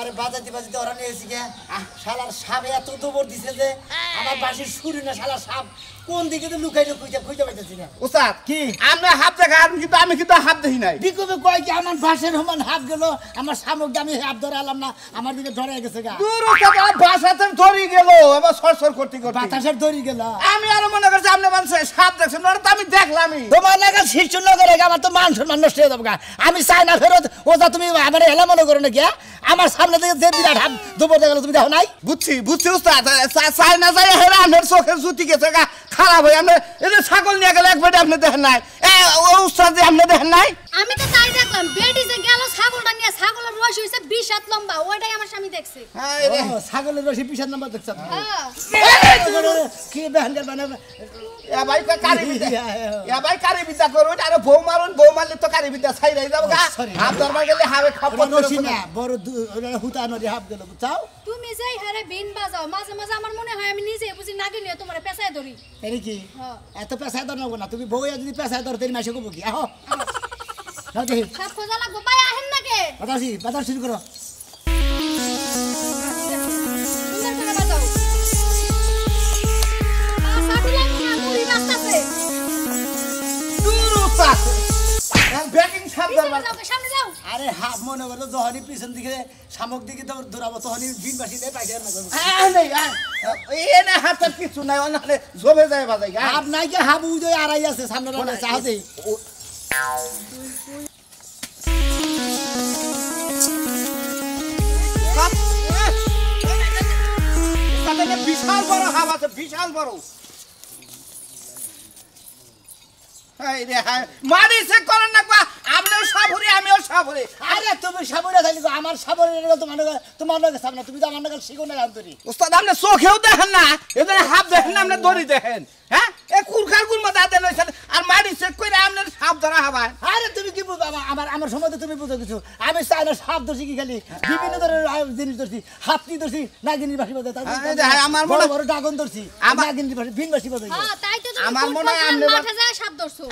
আমারে বাজাতে বাজাতে ওরা নিয়ে এসে গে শালার সাপ এত দৌড় দিছে যে আমার বাসির শুরু না শালার সাপ কোন দিকে তো লুকাইলো খুঁজে পাইতেছি না ওস্তাদ কি আমরা হাফ দেখা আমি কিন্তু হাফ দেখি নাই বিকবে কয় কি আমার বাসের সমান হাত গেল আমার সামগ্রী আমি হাত ধরে আলাম না আমার দিকে ধরে গেছে গা দূর ওস্তাদ বাসাতে ধরি গেল এবার সরসর করতে করতে বাতাসের ধরি গেল আমি আরো মনে করছি আপনি মানুষ সাপ দেখছেন ওটা তো আমি দেখলামই তোমার নাগাল শীর্ষ নগরে আমার তো মান সম্মান নষ্ট হয়ে যাবে গা আমি চাই না ফেরত ওটা তুমি আমার হেলা মনে করো নাকি আমার সামনে থেকে যে বিরাট হাত দুপুর দেখলো তুমি দেখো নাই বুঝছি ওস্তাদ চাই না চাই হেরা আমার চোখের জুতি গেছে গা খারাপ হয়ে আপনি এই যে ছাগল নিয়ে গেলে একবারে আপনি দেখেন নাই ওস্তাদ যে আপনি দেখেন নাই আমি তো তাই দেখলাম বেডি যে গেল ছাগলটা নিয়ে ছাগলের রস হইছে 20 হাত লম্বা ওইটাই আমার স্বামী দেখছে ছাগলের রশি 20 নাম্বার দেখছ হ্যাঁ কি বেহানগার বানাবে এ ভাই কারি বিদ্যা করুন আর বউ মারলে তো কারি বিদ্যা ছাইরাই যাবো গা হাত দরবার গেলে হাবে খপর রশি না বড় হুতা নদী হাফ গেল বুঝাও তুমি যেই হারে বিন বাজাও মাঝে মাঝে আমার মনে হয় আমি নিজে বুঝি নাগি নিয়ে তোমারে পেছায় ধরি এই কি এত পেছায় ধর না তুমি বউ যদি পেছায় ধর তেরি মাসে কবো কি আহো নাও দেখি সব খোঁজা লাগবো ভাই আহেন নাকে বাতাস শুরু করো সুন্দর করে বাজাও সাথী লাগবে না মুড়ি রাস্তাতে দূর ওস্তাদ ব্যাকিং সাপ দরবার সামনে যাও আরে হাফ মনে করো যখনই পিছন দিকে শামুক দিকে তো দৌড়াবো তখনই দিনবাসী দেয় পাইছে এনে হাতের কিছু নাই অনালে জমে যায় বাজাই গা হাফ নাই কি হাফ উদয় আড়াই আছে সামনে চাহাতে বিশাল বড় হাব আছে বিশাল বড় মারি চেক করেন না আপনিও সাবরে আমিও সাবরে আরে তুমি সাবরে থাকি আমার সাবরে তোমার লগে সামনে তুমি তো আমার লগে শিখো না আন্তরি ওস্তাদ আপনি চোখেও দেখেন না এদের হাফ দেখেন না আপনি দড়ি দেখেন হ্যাঁ এ কুরখার গুলমা দাদা নইছেন আর মারি চেক করে আপনার সাপ ধরা হবায় আরে তুমি কি বুঝো আমার সময় তুমি বুঝো কিছু আমি চাই না সাপ ধরছি কি খালি বিভিন্ন ধরনের জিনিস ধরছি হাতি ধরছি নাগিনীর বাসি বাজে আমার বড় বড় ড্রাগন ধরছি নাগিনীর বাসি ভিন বাসি বাজে তাই তো আমার মনে হয় আপনি মাঠে যায় সাপ ধরছো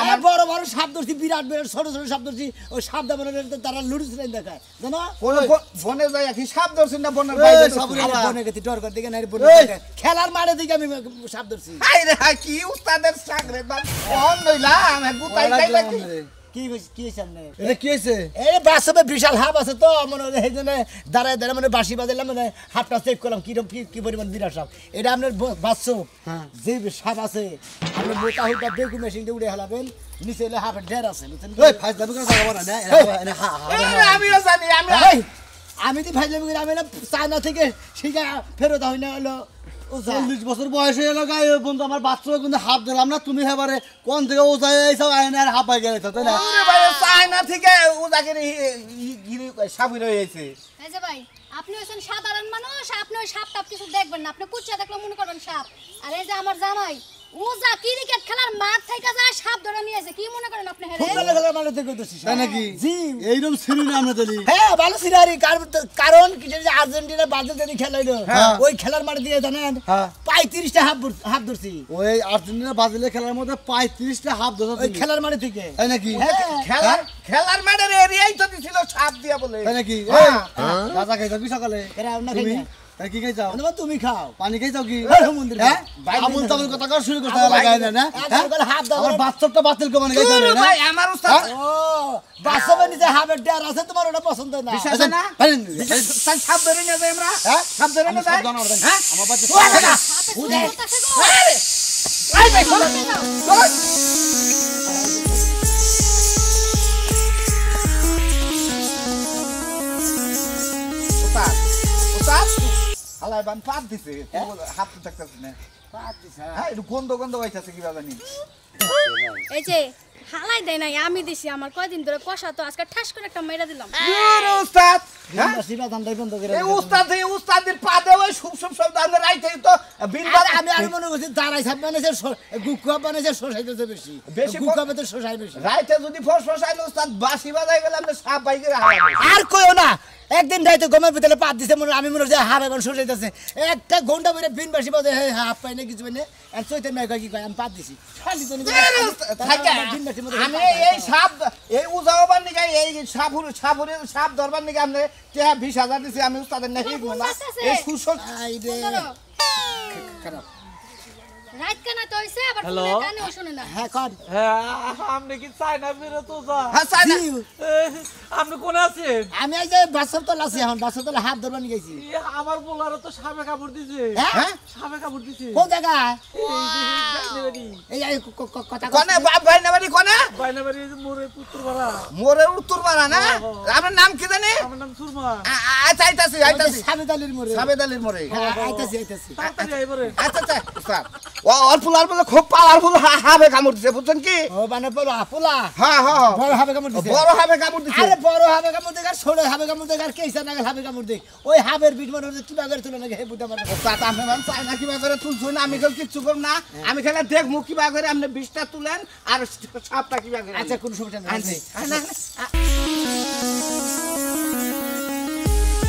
আমার বড় বড় সাপ ধরছি বিরাট বিরাট ছোট ছোট সাপ ধরছি ওই সাপ দাবানের তারা লুডুস লাইন দেখায় জানো বনে যায় কি সাপ ধরছেন না বনের বাইরে বনে গেছি ডর করতে গিয়ে নারী বনে খেলার মাঠে দিকে আমি সাপ ধরছি হাই রে হাই কি উস্তাদের সাগরে বান কোন নইলা আমি গুতাই যাইবা কি কি সামনে এটা কি হইছে এই বাসবে বিশাল হাব আছে তো মনে হয় এই জন্য দাঁড়ায় দাঁড়ায় মানে বাঁশি বাজাইলাম মানে হাবটা চেক করলাম কি পরিমাণ বিরাট সাপ এটা আপনার বাচ্চো যে সাপ আছে আপনি মোটা হুটা বেগু মেশিন দিয়ে উড়ে হেলাবেন নিচে এলে হাফের ঢের আছে বুঝছেন আমিও জানি আমি তো ভাইলাম আমি না চায়না থেকে শিখা ফেরত হয় না হলো 40 বছর বয়স হয়ে গেল গায়ে বন্ধু আমার বাচ্চারা কিন্তু হাফ দিলাম না তুমি এবারে কোন থেকে ও যায় এইসব আয়না আর হাফ হয়ে গেছে তাই না চায়না থেকে ও যাকে সাবুর হয়েছে এই যে ভাই আপনি হচ্ছেন সাধারণ মানুষ আপনি ওই সাপ টাপ কিছু দেখবেন না আপনি কুচ্চা দেখলে মনে করবেন সাপ আর এই যে আমার জামাই ও যা ক্রিকেট খেলার মাঠ থেকে যায় সাপ ধরে নিয়ে আসে কি মনে করেন আপনি হেরে ফুটবল খেলার মাঠে থেকে দছি তাই নাকি জি এইরকম ছিরি না আমরা তালি হ্যাঁ ভালো সিনারি কারণ কি যে আর্জেন্টিনা ব্রাজিল যদি খেলা হইলো ওই খেলার মাঠে দিয়ে জানেন 35টা হাফ ধরছি ওই আর্জেন্টিনা ব্রাজিলের খেলার মধ্যে 35টা হাফ ধরছে ওই খেলার মাঠে থেকে তাই নাকি খেলার মাঠের এরিয়াই তো দিছিল সাপ দিয়া বলে তাই নাকি রাজা খাইছো কি সকালে এরা না খাই তাই কি খাইছো না তুমি খাও পানি খাইছো কি মন্দির হ্যাঁ আবুল তাবুল কথা কর শুরু করতে লাগায় না না হাফ দাও আমার বাচ্চাটা বাতিল করে খাইছো না ভাই আমার উস্তাদ ও বাসবে নিচে হাফের ডের আছে তোমার ওটা পছন্দ না বিশ্বাস না সাপ ধরে নিয়ে যাই আমরা হ্যাঁ সাপ ধরে নিয়ে যাই হ্যাঁ আমার বাচ্চা উদে এই ভাই চলো হালাই বান পাত দিছে হাত দেখতেছ না পাত দিছে হ্যাঁ একটু গন্ধ হইতাছে কি জানি এই যে হালাই দেয় নাই আমি দিছি আমার কয়দিন ধরে কষা তো আজকে ঠাস করে একটা মেরা দিলাম উস্তাদ সিবা দান্দাই বন্ধ করে এই উস্তাদের পা দেওয়া সব দান্দা রাইতে তো বিলবার আমি আর মনে করছি দাঁড়াই সাপ বানাইছে গুকুয়া বানাইছে শোষাইতেছে বেশি গুকুয়াবে তো শোষাই বেশি রাইতে যদি ফসফসাইলে উস্তাদ বাঁশি বাজাই গেলে আমরা সাপ বাইকে হারাবো আর কইও না একদিন রাইতে গমের ভিতরে পাত দিছে আমি মনে হচ্ছে হাফ এবং শোষাইতেছে একটা ঘন্টা পরে বিন বাসি বাজে হাফ পাই না কিছু পাই না আর চৈতেন ভাই কয় কি কয় আমি পাত দিছি খালি আমি এই সাপ এই উজাওবার নিকে এই সাপ ধরবার নিকে আপনি 20,000 দিছি আমি উস্তাদের না হিক না এই সুসল খারাপ রাত কানা তো হইছে আবার হ্যালো? ফোনে কানেও শুনে না হ্যাঁ কর হ্যাঁ আপনি কি চায়না ফিরে তো যা হ্যাঁ চাই না আপনি কোন আছেন আমি এই যে বাসর তলা আছি এখন বাসর তলা হাত ধরবার নিয়ে গেছি আমার বলারও তো সাপে কামড় দিছে হ্যাঁ সাপে কামড় দিছে কোন জায়গায় এই এই কথা কোনে বাপ ভাই না বাড়ি কোনে বাইনা বাড়ি মোরে পুত্র বাড়া মোরে উত্তর পাড়া না আপনার নাম কি জানি আমার নাম সুরমা আচ্ছা আইতাছি সাবেদালির মোড়ে সাবেদালির মোরে আইতাছি তাড়াতাড়ি আইবারে আচ্ছা স্যার ওর ফুলার বলে খুব পাওয়ারফুল হাবে কামড় দিছে বুঝছেন কি ও মানে বড় আপোলা হ্যাঁ বড় হবে কামড় দিছে বড় হাবে কামড় দিছে আরে বড় হবে কামড় দেখ আর ছোট হবে কামড় দেখ আর কেইসা নাগাল হবে কামড় দেখ ওই হাবের বিট মনে হচ্ছে কিবা করে তুলে নাকি হে বুঝতে পারবে তাতে আপনি মান চাই না কিবা করে তুলছুন আমি কেউ কিচ্ছু করব না আমি খালি দেখমু কিবা করে আপনি 20টা তুলেন আর সাপটা কিবা করে আচ্ছা কোন সমস্যা নেই আনছি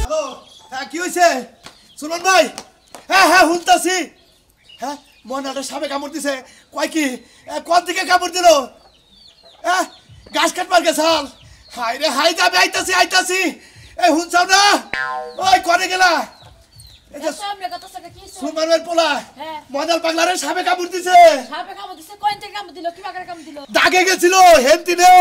হ্যালো হ্যাঁ কি হয়েছে সুমন ভাই হ্যাঁ শুনতাছি হ্যাঁ মনাটা সাপে কামড় দিছে কয় কি কোন দিকে কামড় দিল হ্যাঁ গাছ কাটবার গেছাল হাই রে হাই যাবে আইতাছি এই শুনছাও না ওই করে গেলা এই যে সামনে কত টাকা কি সুমনের পোলা হ্যাঁ। মনার পাগলারে সাপে কামড় দিছে সাপে কামড় দিছে কোন থেকে কামড় দিল কি বাগারে কামড় দিল দাগে গেছিল হেন দিনে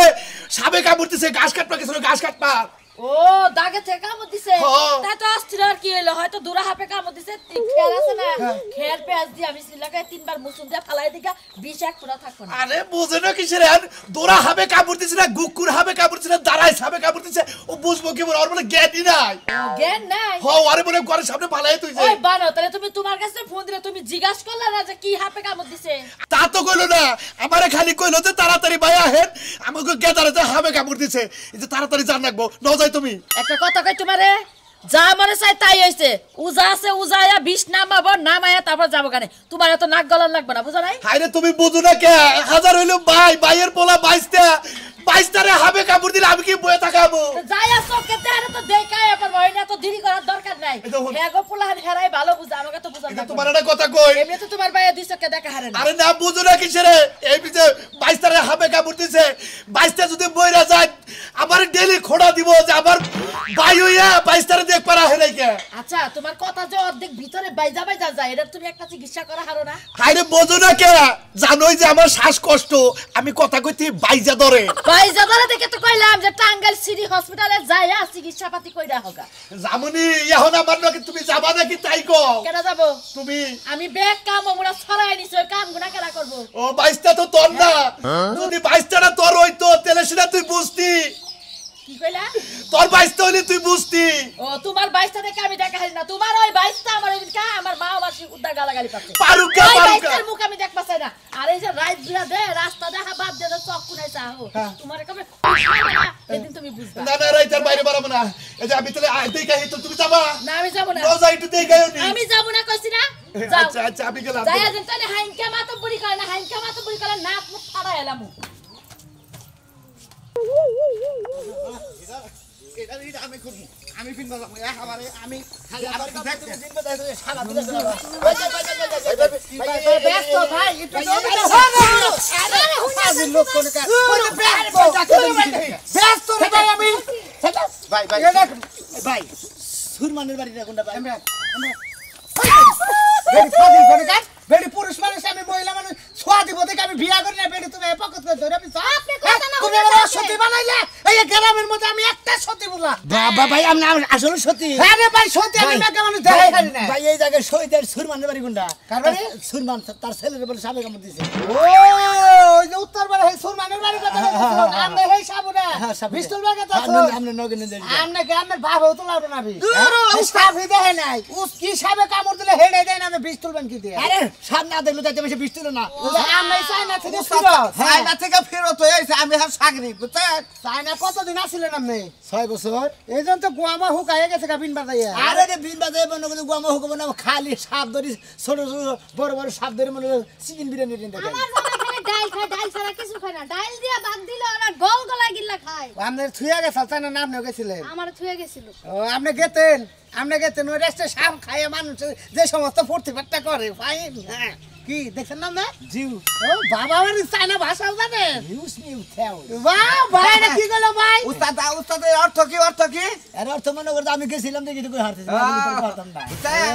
সাপে কামড় দিছে ঘাস কাটবা গেছিল ঘাস কাটবা ও দাগে থেকে কামড় দিছে হ্যাঁ। তা তো অস্থির আর কি হলো হয়তো দুরা হাপে কামড় দিছে খের আছে না খের পেঁয়াজ দিয়ে আমি সিলাকায় 3বার মুসুম দিয়ে ফালাই দিকা 20 এক পুরা থাকবো না আরে বোঝে না কিসের আর দোরা হবে কামড় দিছে না গুকুর হবে কামড় দিছে না দাঁড়াই সাপে কামড় দিছে ও বুঝবো কি বলে ওর বলে জ্ঞানই নাই জ্ঞান নাই আরে বলে ঘরের সামনে পালাই তুই ওই বানো তাহলে তুমি তোমার কাছে ফোন দিলে তুমি জিজ্ঞাসা করলে না যে কি হাপে কামড় দিছে তা তো কইলো না আমারে খালি কইলো যে তাড়াতাড়ি ভাই আহেন আমাকে গেদারে হবে কামড় দিছে এই যে তাড়াতাড়ি জান রাখবো ন যাই তুমি একটা কথা কই তোমারে যা মনে চাই তাই হইছে উজা আছে উজায়া 20 নামাবো নামায়া তারপর যাবো কানে তোমার এত নাক গলান লাগবে না বুঝো নাই হাইরে তুমি বুঝো না কে 1000 হইলো ভাইয়ের পোলা 22টারে হবে কামড় দিলে আমি কি বয়ে থাকাবো যায়া চোখে দেখারে তো দেখায় আবার হয় না তো দেরি করার দরকার নাই এই দেখুন। হ্যাঁ গো পোলাহান হেরাই ভালো বুঝা আমাকে তো বুঝা এটা তোমার একটা কথা কই এমনি তো তোমার ভাইয়া 2 চোখে দেখা হারে না আরে না বুঝো না কিসের এই যে 22টারে হবে কামড় দিছে 22টা যদি বইরা যায় আমার ডেলি খোড়া দিব যে আমার ভাই হইয়া 22টারে দেখ পারা হয় নাই কে আচ্ছা তোমার কথা যে অর্ধেক ভিতরে বাইজা যায় এটা তুমি একটা চিকিৎসা করা হারো না হাইরে বোঝো না কে জানোই যে আমার শ্বাসকষ্ট আমি কথা কইতে বাইজা ধরে বাইজা ধরে দেখে তো কইলাম যে টাঙ্গাইল সিটি হসপিটালে যাইয়া চিকিৎসা পাতি কইরা হোগা জামুনি এখন আমার নাকি তুমি যাবা নাকি তাই কও কেন যাবো তুমি আমি ব্যাগ কাম আমরা ছড়াই নিছি ওই কাম গুনা কেনা করবো ও 22টা তো তোর না যদি 22টা তোর হইতো তাহলে সেটা তুই বুঝতি কি কইলা তোর 22টা হইলে তুই বুঝতি ও তোমার 22টা দেখে আমি দেখা হারি না তোমার ওই 22টা আমার ওই দিনকা আমার মা মাসি উদ্দা গালাগালি পাচ্ছে পারুকা ওই পারুকা 22টার মুখ আমি দেখবা চাই না আর এই যে রাইট বিরা দে রাস্তা দেখা বাদ দে চক কুনাই চাও তোমার কবে এদিন তুমি বুঝবা না না রাইতার বাইরে বাড়াবো না এই যে আমি তাহলে দেখে তো তুমি যাবা না আমি যাব না রোজা একটু দেখে নি আমি যাব না কইছি না যাও আচ্ছা আচ্ছা আমি গেলাম যাইয়া দেন তাহলে হাইনকা মাতো বুড়ি কয় না হাইনকা মাতো বুড়ি কয় নাক মুখ ফাড়া এলাম আমি পিনবা আমারে আমি ব্যস্ত ভাই একটু ব্যস্ত রে ভাই আমি ভাই ভাই সুরমানের বাড়িটা কোনটা ভাই বেড়ি পুরুষ মানুষ আমি মহিলা মানুষ ছোয়া দিব দেখে আমি বিয়া করি না বেড়ি তুমি পকেট করে ধরে আমি আপনি কথা না তুমি বলতে আমার সত্যি বানাইলে এই গ্রামের মধ্যে আমি একটা সত্যি বলা বাবা ভাই আমি আসলে সত্যি হ্যাঁ রে ভাই সত্যি আমি মেকা মানুষ দেখাই খালি না ভাই এই জায়গায় শহীদের সুরমানের বাড়ি কোনটা কার বাড়ি? সুরমান তার ছেলের বলে সাবে কামড় দিছে ও ওই যে উত্তর বাড়ি সেই সুরমানের বাড়ি কথা বলছিস আমরা সেই সাবুরা বিস্তুল বাড়ি কথা আমরা নগেনে দেই আমরা গ্রামের বাপ হতো না না ভি সাবি দেখে নাই উস কি সাবে কামড় দিলে হেডে দেয় না আমি বিস্তুল বান কি দিয়ে আরে সামনে না দেখলো তাতে বেশি বৃষ্টি হলো না আমি চাইনা থেকে ফিরত চাইনা থেকে ফিরত হয়েছে আমি আর সাগরি বুঝছেন চাইনা কতদিন আসছিলেন আপনি 6 বছর এই জন্য তো গোয়ামা হুকায় গেছে গাবিন বাজাইয়া আরে রে বিন বাজে মনে করে গুয়ামা হুকম না খালি সাপ ধরি ছোট ছোট বড় বড় সাপ ধরে মনে চিকেন বিরিয়ানি রেন্দে খাই আমার জামাই খালি ডাল খায় ডাল ছাড়া কিছু খায় না ডাল দিয়া ভাত দিলে ওরা গল গলা গিল্লা খায় আপনার থুয়া গেছে চাইনা নাম নিয়ে গেছিলেন আমার থুয়ে গেছিল ও আপনি গেতেন ওই রেস্টে সাপ খাইয়ে মানুষ যে সমস্ত ফুর্তি ফাট্টা করে ফাইন হ্যাঁ কি দেখছেন না না জিউ ও বাবা আমার চাইনা ভাষাও জানে ইউজ নিউ থেও বাহ ভাই এটা কি করলো ভাই উস্তাদের অর্থ কি এর অর্থ মনে করতে আমি গেছিলাম দেখি তো হারতেছি আমি তো পারতাম না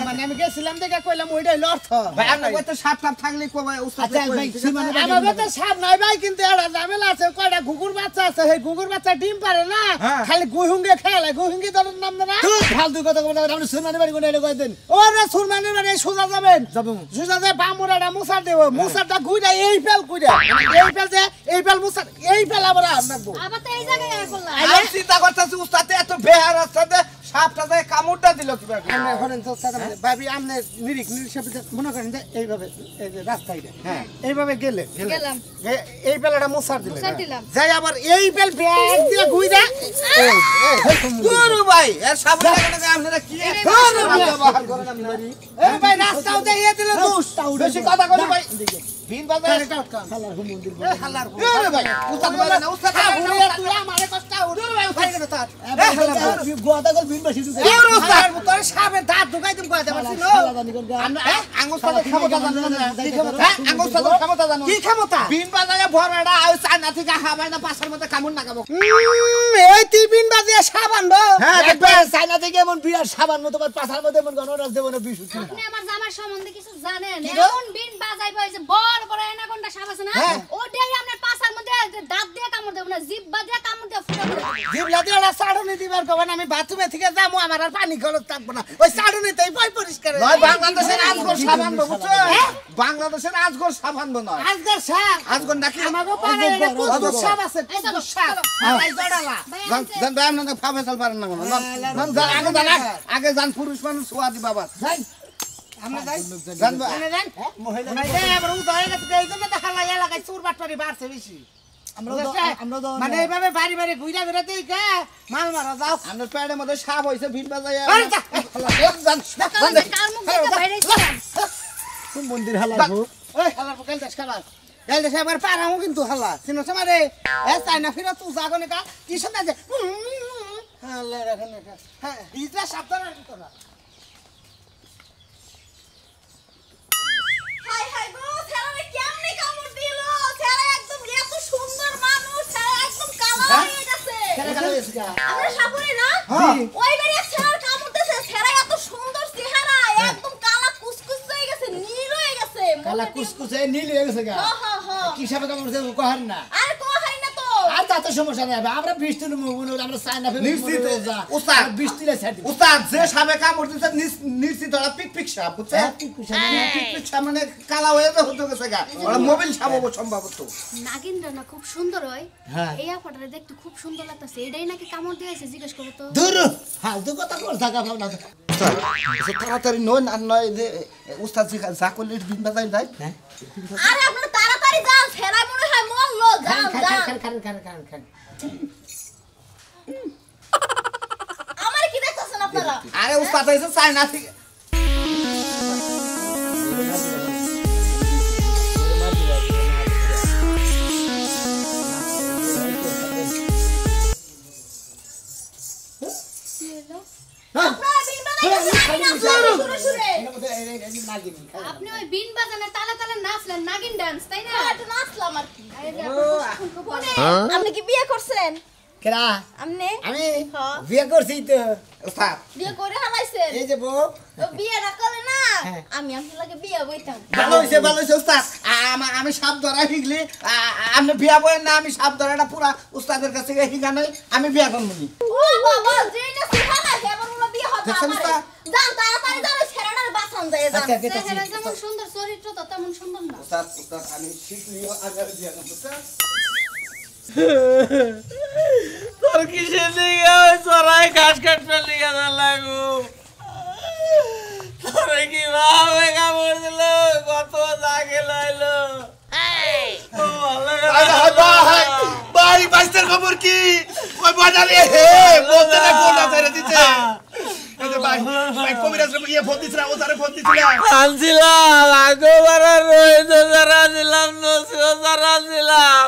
মানে আমি গেছিলাম দেখে কইলাম ওইটাই হলো অর্থ ভাই আপনার তো সাপ টাপ থাকলে কই উস্তাদ আচ্ছা ভাই সীমানা আমাদের তো সাপ নাই ভাই কিন্তু এরা ঝামেলা আছে কয়টা ঘুঘুর বাচ্চা আছে সেই ঘুঘুর বাচ্চা ডিম পারে না খালি গুহুঙ্গে খেলে গুহুঙ্গি ধরেন নাম না তুই ফালতু কথা বলতে আমরা সীমানা বাড়ি কোনে এলে কয়দিন ওরে সুরমানের বাড়ি সোজা যাবেন যাবো সোজা যায় বামুরাটা মুসা দেব মুসাটা গুইরা এই ফেল কইরা এই ফেল মুসা এই ফেল আবার আনবো আবার তো এই জায়গায় আর করলাম আমি চিন্তা করতেছি উস্তাদ এত বেহার রাস্তাতে সাপটা যায় কামড়টা দিল কিভাবে আমরা এখন তো ভাবি আমনে নিরিক সাথে মনে করেন যে এইভাবে এই যে রাস্তায় হ্যাঁ এইভাবে গেলে গেলাম এই বেলাটা মুসার দিলে মুসার দিলাম। যাই আবার এই বেল ব্যাগ দিয়ে ঘুইরা গুরু ভাই এর সামনে লাগানো আপনারা কি ব্যবহার করেন আপনারা এই ভাই রাস্তাও দিয়ে দিলে দোষ বেশি কথা কই ভাই বিন বাজার খালার মন্দির হালার গুরু ভাই উস্তাদ বলে না উস্তাদ ঘুরে তুই আমারে কষ্ট গুরু ভাই উঠাই গেল তার গোয়াটা গল বিন বাসি ঢুকে গুরু উস্তাদ তোর সাপের দাঁত ঢুকাই তুমি কইতে পারছিস আমরা আঙ্গুস্তাদ ক্ষমতা জানো না আঙ্গুস্তাদ ক্ষমতা জানো কি ক্ষমতা বিন বাজারে ভরাটা আর চায়না থেকে হাবাই না পাশের মধ্যে কামড় না খাবো এই তুই বিন বাজিয়ে সাবান দো হ্যাঁ দেখবে চায়না থেকে এমন বিরাট সাবান মতো পাছার মধ্যে এমন গণরাজ দেব না বিশু আপনি আমার জামার সম্বন্ধে কিছু জানেন এমন বিন বাজাইবে ওই যে বড় বড় এনাকোন্ডা সাপ আছে না ওটাই আপনার পাছার মধ্যে দাঁত দিয়ে কামড় দেব না জিহ্বা দিয়ে কামড় দিয়ে ফুটা করে দেব জিবলা দিয়ে ওরা সাড়ুনি দিবার কবেন আমি বাথরুমে থেকে যাবো আমার আর পানি খরচ থাকবো না ওই সাড়ুনিতেই বই পরিষ্কার নয় বাংলাদেশের আজগর সাবান বুঝছো বাংলাদেশের আজগর সাবান নয় আজগর সাপ আজগর নাকি আমাগো পারে কত সাপ আছে এই চলো, সাপ চলো। এই জড়ালা ভাই জান আনছে। জান ব্যায়াম না ফাবে চল পারেন না কোনো আগে জান পুরুষ মানুষ সোয়াদি বাবা আমরা যাই জান এনে দেন মহিলা নাই দে আবার উদয় গেছে এই জন্য তো হালা এলাকায় চুর বাটপারি বাড়ছে বেশি মানে এইভাবে বাড়ি বাড়ি ঘুরা ঘুরা তুই কে মাল মারা যাও আপনার পেটের মধ্যে সাপ হইছে ভিন বাজায় আরে যা। কার মুখ থেকে বাইরে এসেছে? কোন মন্দির হালাবো ওই হালার পকাল দেশ খাবার এই দেশে আবার পারামো কিন্তু হালা সিনো সমারে এ চাইনা ফিরা তুই জাগনে কা কি শোনা যে হালা রাখেন না হ্যাঁ ইজরা সাবধান আর তোরা হাই হাই গো ছেলেরে কেমনে কামড় দিল ছেলে একদম এত সুন্দর মানুষ ছেলে একদম কালো হয়ে গেছে আমরা সাপুরে না ওই বাড়ি এক ছেলের কামড় দিয়েছে ছেলে এত সুন্দর চেহারা একদম কালা কুসকুস হয়ে গেছে নীল হয়ে গেছে কালা কুসকুসে নীল হয়ে গেছে গা কি সাপে কামড়ছে কহার না আর কো হয় না তো আর তাতে সমস্যা নেই আমরা বৃষ্টি আমরা চায়না ফেলে নিশ্চিত, যা উস্তাদ। বৃষ্টিলে ছাড়ি উস্তাদ যে সাপে কামড় দিছে নিশ্চিত ওরা পিক পিক সাপ বুঝছো হ্যাঁ, পিক পিক সাপ। পিক পিক সাপ মানে কালা হয়ে তো হতে গেছে গা ওরা মোবাইল সাপ হবো সম্ভবত নাগিনটা না খুব সুন্দর হয় হ্যাঁ। এই আপটারে দেখতে খুব সুন্দর লাগতেছে এটাই নাকি কামড় দিয়েছে জিজ্ঞেস করো তো দূর ফালতু কথা কর থাকা ভাবনা তাড়াতাড়ি নয় আর নয় যে উস্তাদ যা করলে বিন বাজায় যায় আরে আপনারা তাড়াতাড়ি যান ছেলে মনে হয় মরলো যান যান খান আমার কি দেখতেছেন আপনারা আরে উস্তাদ এসে চায়না থেকে আপনি ওই বিন বাজানে তালে তালে নাচলেন নাগিন ডান্স তাই না একটু নাচলাম আর কি আপনি কি বিয়ে করছেন কেরা আপনি আমি হ্যাঁ। বিয়ে করছি তো উস্তাদ বিয়ে করে হালাইছেন এই যে বউ ও বিয়ে না করলে না আমি আপনার লাগে বিয়ে বইতাম ভালো হয়েছে উস্তাদ আমি সাপ ধরা শিখলি আপনি বিয়া বলেন না আমি সাপ ধরাটা পুরা উস্তাদের কাছে শিখা নাই আমি বিয়া করবো নি ও বাবা যেটা শিখানা এবার ওলা বিয়ে হবে দেখছেন আমারে উস্তাদ? যান তাড়াতাড়ি যান ছেড়াটার বাসন যায় যান আচ্ছা, ঠিক আছে। ছেড়া যেমন সুন্দর চরিত্র তো তেমন সুন্দর না উস্তাদ আমি শিখলিও আগে বিয়া করবো উস্তাদ তোর কিসের দিকে ওই চড়াই ঘাস কাটতে লিখে লাগু তোরে কিভাবে কামড় দিল কত জাগে লাইলো ভাই বাইস্তের খবর কি ওই বাজারে হে বলতে না কোনটা ছেড়ে দিতে এই যে ভাই কবিরাজ ইয়ে ফোন দিছিল ও তারে ফোন দিছিল আনছিলাম আগোবার রয়েছে যারা ছিলাম নসিও যারা ছিলাম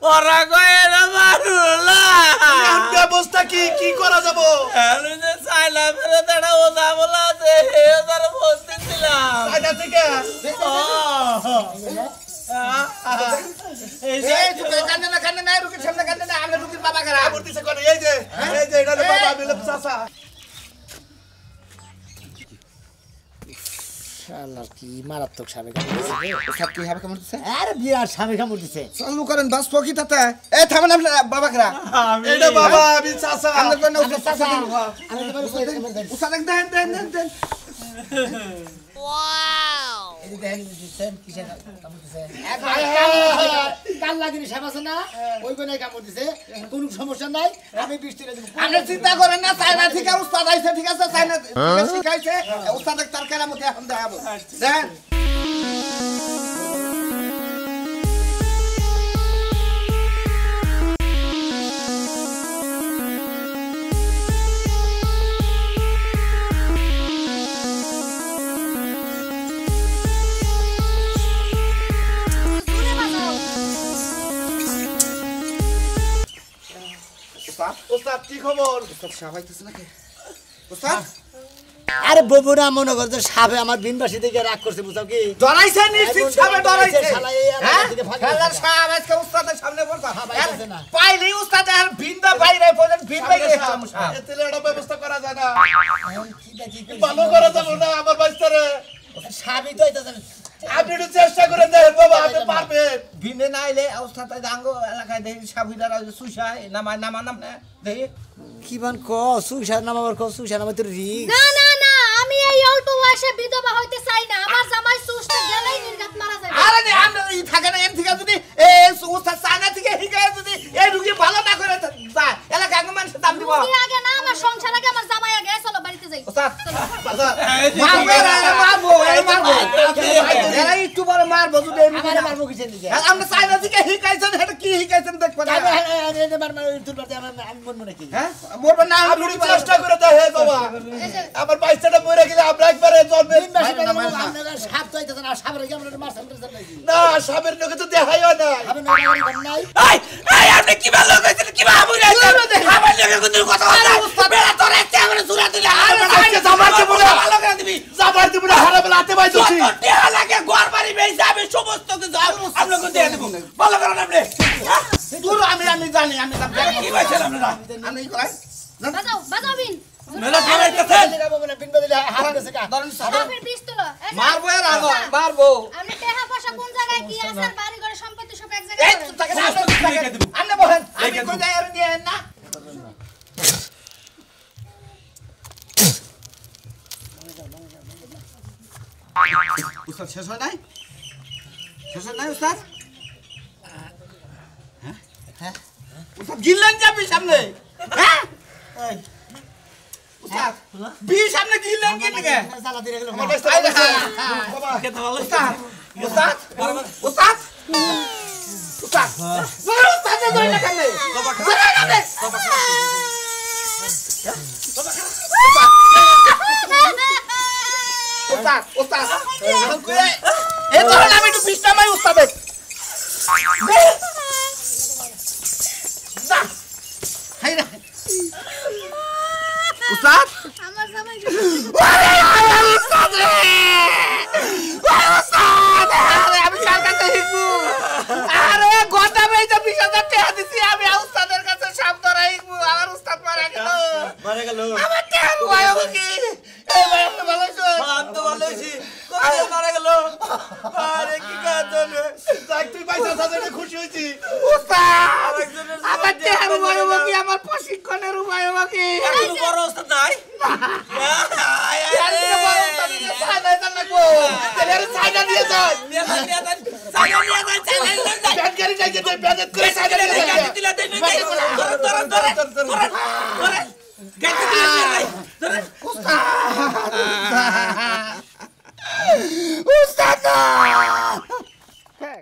ওরা কয়ে না মারুলা ব্যবস্থা কি কি করা যাব আমি যে চাইলা ফেরত একটা ওজা বলা আছে হে তারা বলতেছিলাম আইনা থেকে শালার কি মারাত্মক সাপে কামড় দিছে ওস্তাদ কি হবে কেমন দিছে আরে বিরাট সাপে কামড় দিছে চালু করেন বাস ফকি তাতে এ থামেন আপনি বাবা করা এটা বাবা আমি চাচা আপনি কোন ওস্তাদ চাচা আমি তোমার ওস্তাদ দেন এই যে দেখেন দিছেন কিসে কামড় দিছে কাল লাগিনি সাপ আছে না ওই কোনে কামড় দিছে কোনো সমস্যা নাই আমি 20 টাকা দেব আপনি চিন্তা করেন না চায়না থেকে ওস্তাদ আইছে ঠিক আছে চায়না থেকে শিখাইছে ওস্তাদ তার কেরামতি এখন দেখাবো দেন ওস্তাদ কি খবর ওস্তাদ সাবাইতেছ নাকি ওস্তাদ আরে ববুরা মনে করছে সাপে আমার বিনবাসী থেকে রাগ করছে বুঝাও কি ডরাইছে নিশ্চিত সাবে ডরাইছে শালা এই আমার দিকে ফাঁকি খেলার দিছে। সাব আজকে উস্তাদের সামনে বলতা পাইতেছে না। পাইলেই উস্তাদ আর ভিন্দা বাইরে বলেন ভিন বাইরে এতে একটা ব্যবস্থা করা যায় না কি দেখি ভালো করা যাবে না আমার বাচ্চারে সাপই তো আইতাছে না। আপনি একটু চেষ্টা করে দেখেন বাবা আপনি পারবেন ভিনে না আইলে উস্তাদ আঙ্গ এলাকায় দেখি সাবিদারা সুইসায় নামায় নাম না দেখি কি বান ক সুইসার নাম আবার ক সুইসার নাম তো রিক না না না আমি এই অল্প বয়সে বিধবা হইতে চাই না আমার জামাই সুস্থ গেলেই নির্ঘাত মারা যাবে আরে নে আমরা এই থাকে না এম থেকে যদি এ উস্তাদ চায়না থেকে হিগায় যদি এই রুগী ভালো না করে যায় এলাকা আঙ্গ মানুষ দাম দিব তুমি আগে না আমার সংসার আগে আমার জামাই আগে চলো বাড়িতে যাই উস্তাদ মারবো এরা একটু পরে মারবো যদি আমারে মারবো কিসের দিকে আমরা চায়না থেকে হিকাইছেন এটা কি হিকাইছেন দেখবো না আমি বলবো নাকি হ্যাঁ মরবে না আপনি একটু চেষ্টা করে দেখেন বাবা আমার বাচ্চাটা মরে গেলে আমরা একবারে জন্মে সাপ তো আইতাছে না সাপের কি আমরা মাছ আমরা নাকি না সাবের লোকে তো দেখাইও না আমি না নাই এই আপনি কি ভালো কইছেন কি বাবু রে আমার লগে কোন কথা বলছ বেলা তোর একটা আমরা সুরা দিলে আর আজকে জামার দিব না ভালো করে দিবি জামার দিব না হারা বেলা হাতে পাই দিছি টিয়া লাগে ঘর বাড়ি বেইছে আমি সমস্ত কিছু আপনাকে দিয়ে দেব ভালো করেন আপনি দূর আমি জানি আমি কি বলছেন আপনারা আমি কই বাজাও বাজাও বিন মেলা ঠেলাইতেছেন পিন বদলে হারা গেছে কা ধরেন সাপের বিষ তুলো মারবো এর আগে মারবো আপনি টাকা পয়সা কোন জায়গায় কি আছে বাড়ি ঘরে সম্পত্তি সব এক এই জায়গায় তো তাকে আন্নে বলেন আমি কই যাই আর নিয়ে না উস্তাদ শেষ হয় নাই শেষ হয় নাই উস্তাদ হ্যাঁ উস্তাদ গিললেন যাবি সামনে হ্যাঁ উস্তাদ বি সামনে গিললেন কি নাকি জ্বালা দিয়ে গেল আমার বাচ্চাটা বাবা উস্তাদ উস্তাদ উস্তাদ উস্তাদ উস্তাদ ধরে না কেন ধরে না কেন উস্তাদ উস্তাদ এই ধরেন আমি একটু বিশ্রামাই উস্তাদ উস্তাদ আমার জামাই আমি কার কাছে শিখবো আরে গোটা বেজা 20,000 টাকা দিছি আমি উস্তাদের কাছে সাপ ধরা শিখবো আমার উস্তাদ মারা গেল আমার টাকা পায়ো কি এই ভাই আপনি ভালো আছেন আমি তো ভালো আছি কত মারা গেল আরে কি কাজল যাক তুই পয়সা সাজাতে খুশি হইছি উস্তাদ আমার টাকা পায়ো কি আমার প্রশিক্ষণের উপায় কি এত বড় অবস্থা নাই তাহলে আরে সাইডা দিয়ে যাও ব্যাট গাড়ি যাই যেতে ব্যাট করে সাইডা দিয়ে যাও